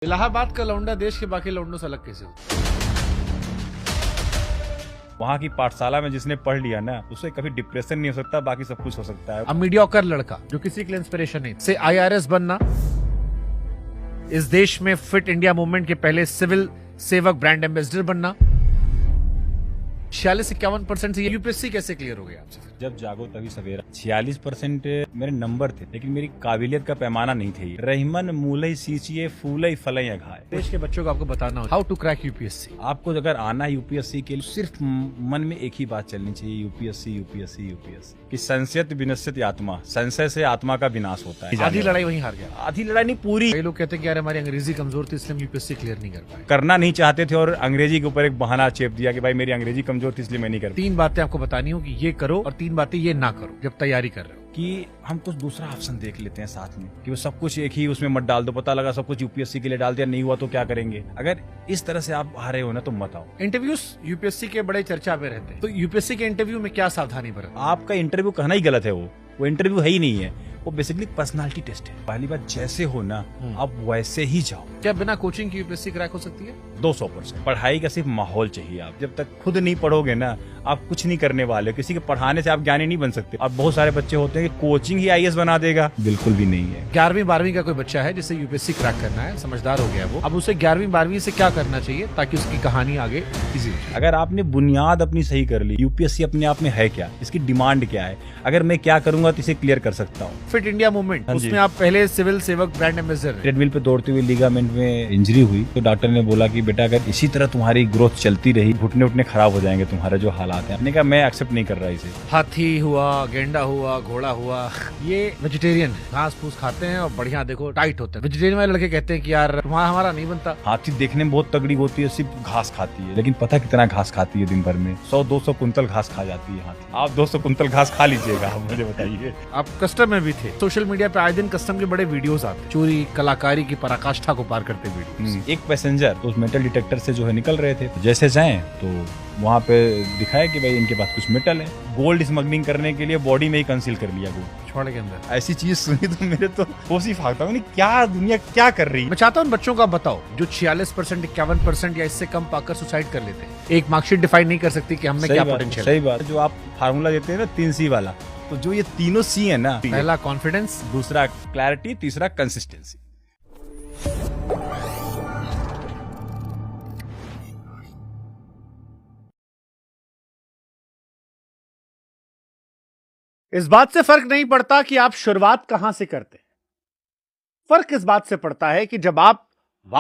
इलाहाबाद का लौंडा देश के बाकी लौंडों से अलग कैसे होता है? वहाँ की पाठशाला में जिसने पढ़ लिया ना उसे कभी डिप्रेशन नहीं हो सकता, बाकी सब कुछ हो सकता है। अब मीडियोकर लड़का जो किसी के लिए इंस्पिरेशन नहीं, से आईआरएस बनना, इस देश में फिट इंडिया मूवमेंट के पहले सिविल सेवक ब्रांड एम्बेसडर बनना, 46-51% से यूपीएससी कैसे क्लियर हो गया आपसे? जब जागो तभी सवेरा। 46% मेरे नंबर थे, लेकिन मेरी काबिलियत का पैमाना नहीं थे। रहीमन मूलई सींचिए फूलई फलई अघाए। देश के बच्चों को आपको बताना हो हाउ टू क्रैक यूपीएससी। आपको अगर आना है यूपीएससी के लिए, सिर्फ मन में एक ही बात चलनी चाहिए, यूपीएससी यूपीएससी यूपीएससी। कि संशयत विनश्यत आत्मा, संशय से आत्मा का विनाश होता है। आधी लड़ाई वहीं हार गया। आधी लड़ाई नहीं, पूरी। कई लोग कहते हैं कि यार हमारी अंग्रेजी कमजोर थी इसलिए हम यूपीएससी क्लियर नहीं कर पाए। करना नहीं चाहते थे और अंग्रेजी के ऊपर एक बहाना चेप दिया कि भाई मेरी अंग्रेजी कमजोर थी इसलिए मैं नहीं कर पाया। 3 बातें आपको बतानी हो कि ये करो और 3 बातें ये ना करो जब तैयारी कर रहे हो। कि हम कुछ दूसरा ऑप्शन देख लेते हैं साथ में, कि वो सब कुछ एक ही उसमें मत डाल दो। पता लगा सब कुछ यूपीएससी के लिए डाल दिया, नहीं हुआ तो क्या करेंगे। अगर इस तरह से आप आ रहे हो ना तो मत आओ। इंटरव्यूज यूपीएससी के बड़े चर्चा में रहते हैं, तो यूपीएससी के इंटरव्यू में क्या सावधानी बरतें? आपका इंटरव्यू कहना ही गलत है। वो इंटरव्यू है ही नहीं है, वो बेसिकली पर्सनालिटी टेस्ट है। पहली बात, जैसे हो ना आप वैसे ही जाओ। क्या बिना कोचिंग की यूपीएससी क्रैक हो सकती है? 200%। पढ़ाई का सिर्फ माहौल चाहिए। आप जब तक खुद नहीं पढ़ोगे ना, आप कुछ नहीं करने वाले। किसी के पढ़ाने से आप ज्ञानी नहीं बन सकते। और बहुत सारे बच्चे होते हैं कि कोचिंग ही आईएएस बना देगा, बिल्कुल भी नहीं है। 11वीं 12वीं का कोई बच्चा है जिसे यूपीएससी क्रैक करना है, समझदार हो गया वो, अब उसे 11वीं 12वीं से क्या करना चाहिए ताकि उसकी कहानी आगे इजी हो जाए? अगर आपने बुनियाद अपनी सही कर ली, यूपीएससी अपने आप में है क्या, इसकी डिमांड क्या है, अगर मैं क्या करूंगा तो इसे क्लियर कर सकता हूँ। फिट इंडिया मूवमेंट, हाँ जी। उसमें आप पहले सिविल सेवक ब्रांड एम्बेसडर हैं। ट्रेडमिल पे दौड़ते हुए लिगामेंट में इंजरी हुई तो डॉक्टर ने बोला कि बेटा अगर इसी तरह तुम्हारी ग्रोथ चलती रही, घुटने उठने खराब हो जाएंगे तुम्हारे जो हालात हैं। मैंने कहा मैं एक्सेप्ट नहीं कर रहा इसे। हाथी हुआ, गेंडा हुआ, घोड़ा हुआ, ये वेजिटेरियन है, घास फूस खाते हैं और बढ़िया देखो टाइट होते हैं। वेजिटेरियन वाले लड़के कहते हैं कि यार तुम्हारा हमारा नहीं बनता। हाथी देखने में बहुत तगड़ी होती है, सिर्फ घास खाती है, लेकिन पता कितना घास खाती है दिन भर में? 100-200 कुंतल घास खा जाती है हाथी। आप 200 कुंतल घास खा लीजिएगा, आप मुझे बताइए। आप कस्टम में भी थे, सोशल मीडिया पे आए दिन कस्टम के बड़े वीडियोस आते, चोरी कलाकारी की पराकाष्ठा को पार करते वीडियोस। एक पैसेंजर तो उस मेटल डिटेक्टर से जो है निकल रहे थे, जैसे जाएं तो वहाँ पे दिखाया कि भाई इनके पास कुछ मेटल है। गोल्ड स्मगलिंग करने के लिए बॉडी में ही कंसील कर लिया गोल्ड, छोड़े के अंदर। ऐसी चीज सुनी तो मेरे तो होश ही फाकता हूँ, क्या दुनिया क्या कर रही है। मैं चाहता हूँ बच्चों का बताओ जो 46%, 51% या इससे कम पाकर सुसाइड कर लेते हैं। एक मार्कशीट डिफाइन नहीं कर सकती कि हमें क्या पोटेंशियल है। सही बात। जो आप फार्मूला देते हैं ना 3C वाला, तो जो ये तीनों C है ना, पहला कॉन्फिडेंस, दूसरा क्लैरिटी, तीसरा कंसिस्टेंसी। इस बात से फर्क नहीं पड़ता कि आप शुरुआत कहां से करते हैं। फर्क इस बात से पड़ता है कि जब आप